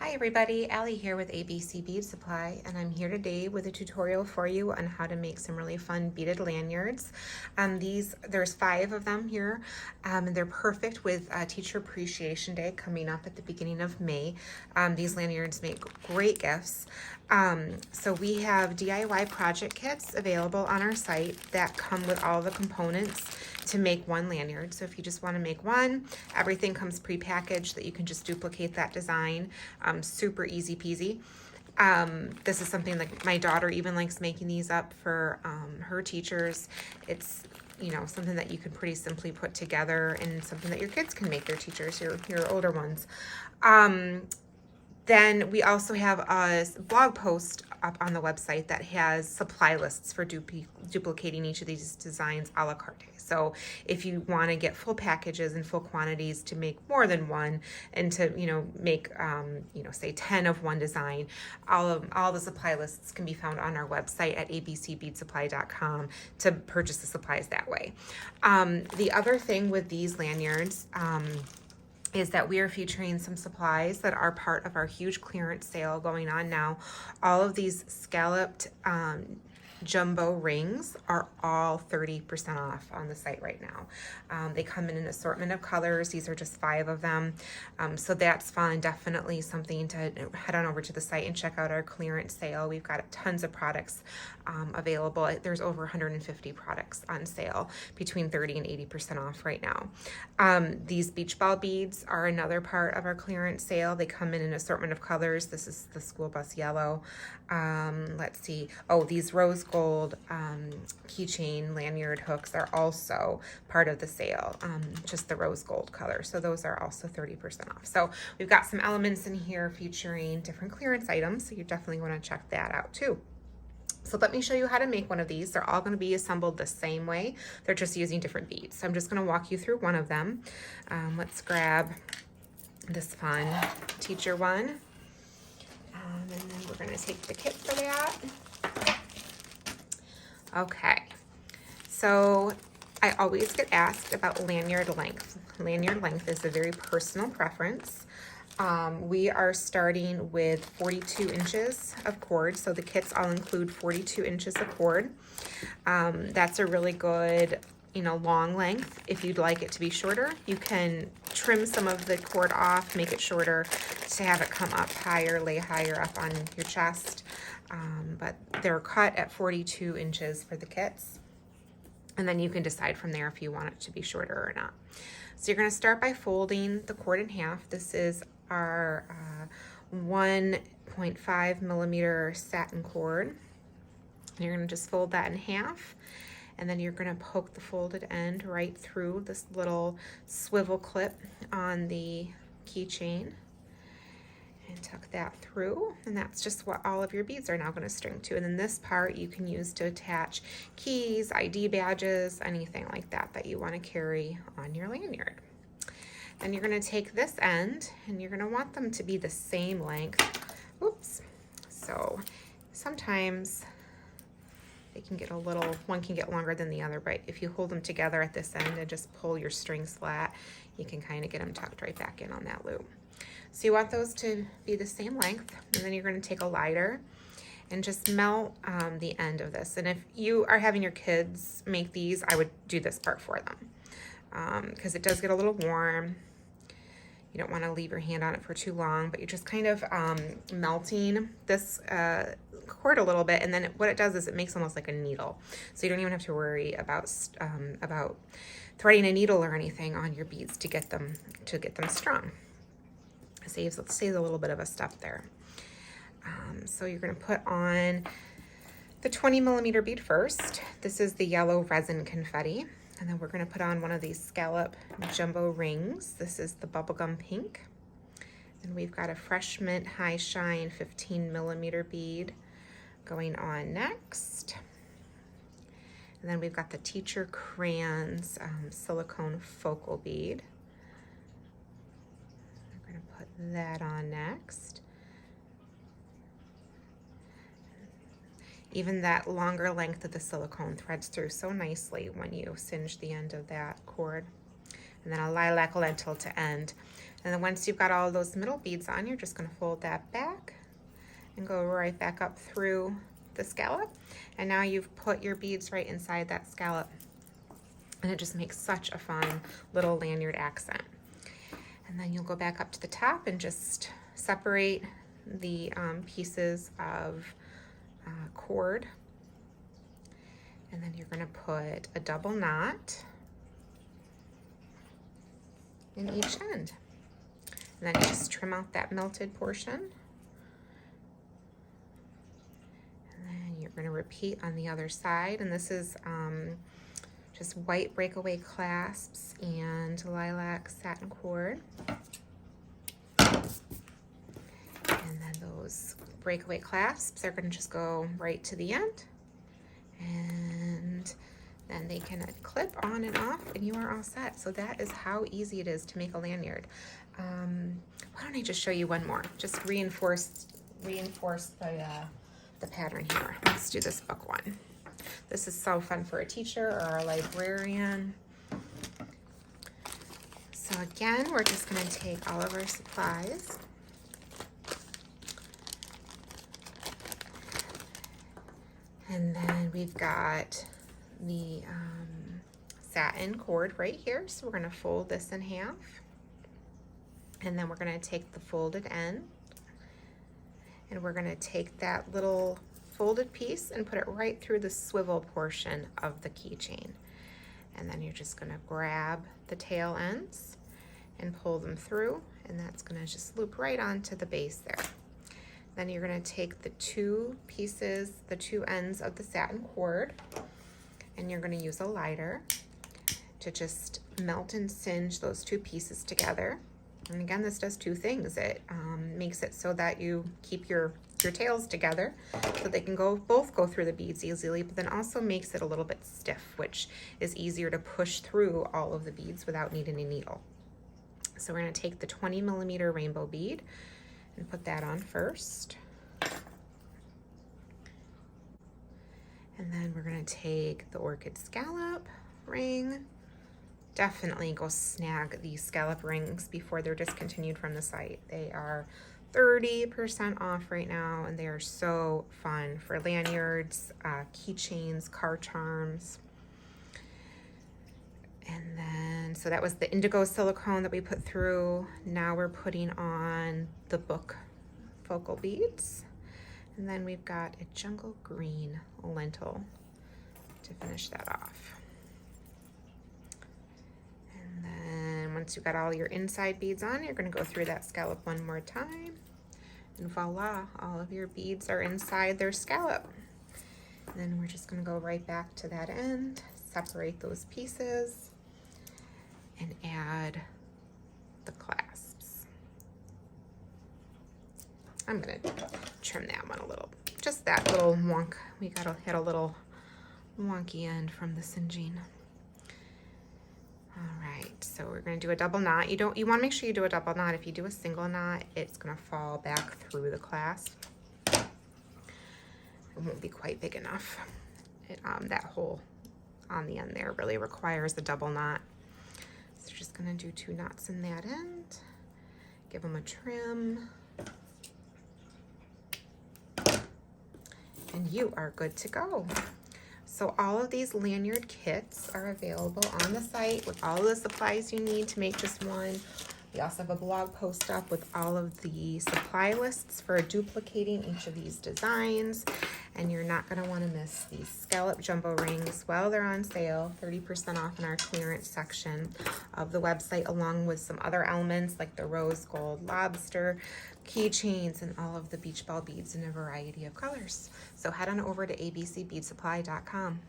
Hi everybody, Allie here with ABC Bead Supply, and I'm here today with a tutorial for you on how to make some really fun beaded lanyards. There's 5 of them here, and they're perfect with Teacher Appreciation Day coming up at the beginning of May. These lanyards make great gifts. So we have DIY project kits available on our site that come with all the components to make one lanyard. So if you just want to make one, everything comes pre-packaged that you can just duplicate that design. Super easy peasy. This is something like my daughter even likes making these up for her teachers. It's something that you can pretty simply put together and something that your kids can make their teachers, your older ones. Then we also have a blog post up on the website that has supply lists for duplicating each of these designs a la carte. So if you want to get full packages and full quantities to make more than one and to make say 10 of one design, all the supply lists can be found on our website at abcbeadsupply.com to purchase the supplies that way. The other thing with these lanyards is that we are featuring some supplies that are part of our huge clearance sale going on now. All of these scalloped jumbo rings are all 30% off on the site right now. They come in an assortment of colors. These are just 5 of them. So that's fun. Definitely something to head on over to the site and check out our clearance sale. We've got tons of products available. There's over 150 products on sale, between 30 and 80% off right now. These beach ball beads are another part of our clearance sale. They come in an assortment of colors. This is the school bus yellow. Let's see. Oh, these rose gold keychain lanyard hooks are also part of the sale, just the rose gold color. So those are also 30% off. So we've got some elements in here featuring different clearance items. So you definitely want to check that out too. So let me show you how to make one of these. They're all going to be assembled the same way. They're just using different beads. So I'm just going to walk you through one of them. Let's grab this fun teacher one. And then we're going to take the kit for that. Okay, so I always get asked about lanyard length. Lanyard length is a very personal preference. We are starting with 42 inches of cord, so the kits all include 42 inches of cord. That's a really good, long length. If you'd like it to be shorter, you can trim some of the cord off, make it shorter to have it come up higher, lay higher up on your chest. But they're cut at 42 inches for the kits. And then you can decide from there if you want it to be shorter or not. So you're going to start by folding the cord in half. This is our 1.5 millimeter satin cord. And you're going to just fold that in half. And then you're going to poke the folded end right through this little swivel clip on the keychain. And tuck that through, and that's just what all of your beads are now going to string to. And then this part you can use to attach keys, ID badges, anything like that that you want to carry on your lanyard. Then you're going to take this end and you're going to want them to be the same length. Oops. So sometimes they can get one can get longer than the other, but if you hold them together at this end and just pull your string slat, you can kind of get them tucked right back in on that loop. So you want those to be the same length, and then you're going to take a lighter and just melt the end of this. And if you are having your kids make these, I would do this part for them because it does get a little warm. You don't want to leave your hand on it for too long, but you're just kind of melting this cord a little bit, and then what it does is it makes almost like a needle. So you don't even have to worry about threading a needle or anything on your beads to get them strung. Saves a little bit of a step there. So you're going to put on the 20 millimeter bead first. This is the yellow resin confetti. And then we're going to put on one of these scallop jumbo rings. This is the bubblegum pink. And we've got a Fresh Mint High Shine 15 millimeter bead going on next. And then we've got the Teacher Crayons silicone focal bead. That on next. Even that longer length of the silicone threads through so nicely when you singe the end of that cord. And then a lilac lentil to end. And then once you've got all those middle beads on, you're just going to fold that back and go right back up through the scallop. And now you've put your beads right inside that scallop. And it just makes such a fun little lanyard accent. And then you'll go back up to the top and just separate the pieces of cord. And then you're going to put a double knot in each end. And then you just trim out that melted portion. And then you're going to repeat on the other side. And this is just white breakaway clasps and lilac satin cord. And then those breakaway clasps are going to just go right to the end. And then they can clip on and off and you are all set. So that is how easy it is to make a lanyard. Why don't I just show you one more? Just reinforce the pattern here. Let's do this book one. This is so fun for a teacher or a librarian. So again, we're just going to take all of our supplies. And then we've got the satin cord right here. So we're going to fold this in half. And then we're going to take the folded end. And we're going to take that little folded piece and put it right through the swivel portion of the keychain. And then you're just going to grab the tail ends and pull them through. And that's going to just loop right onto the base there. Then you're going to take the two pieces, the two ends of the satin cord, and you're going to use a lighter to just melt and singe those two pieces together. And again, this does two things. It makes it so that you keep your tails together so they can both go through the beads easily, but then also makes it a little bit stiff, which is easier to push through all of the beads without needing a needle. So we're going to take the 20mm rainbow bead and put that on first. And then we're going to take the orchid scallop ring. Definitely go snag these scallop rings before they're discontinued from the site. They are 30% off right now, and they are so fun for lanyards, keychains, car charms. And then, so that was the indigo silicone that we put through. Now we're putting on the book focal beads. And then we've got a jungle green lentil to finish that off. And then once you've got all your inside beads on, you're going to go through that scallop one more time. And voila, all of your beads are inside their scallop. And then we're just going to go right back to that end, separate those pieces, and add the clasps. I'm going to trim that one a little, just that little wonk. We got to hit a little wonky end from the singeing. All right, so we're going to do a double knot. You want to make sure you do a double knot. If you do a single knot, it's going to fall back through the clasp. It won't be quite big enough. That hole on the end there really requires the double knot. So you're just going to do 2 knots in that end. Give them a trim. And you are good to go. So all of these lanyard kits are available on the site with all of the supplies you need to make just one. We also have a blog post up with all of the supply lists for duplicating each of these designs. And you're not going to want to miss these scallop jumbo rings while they're on sale, 30% off in our clearance section of the website, along with some other elements like the rose gold lobster keychains and all of the beach ball beads in a variety of colors. So head on over to abcbeadsupply.com.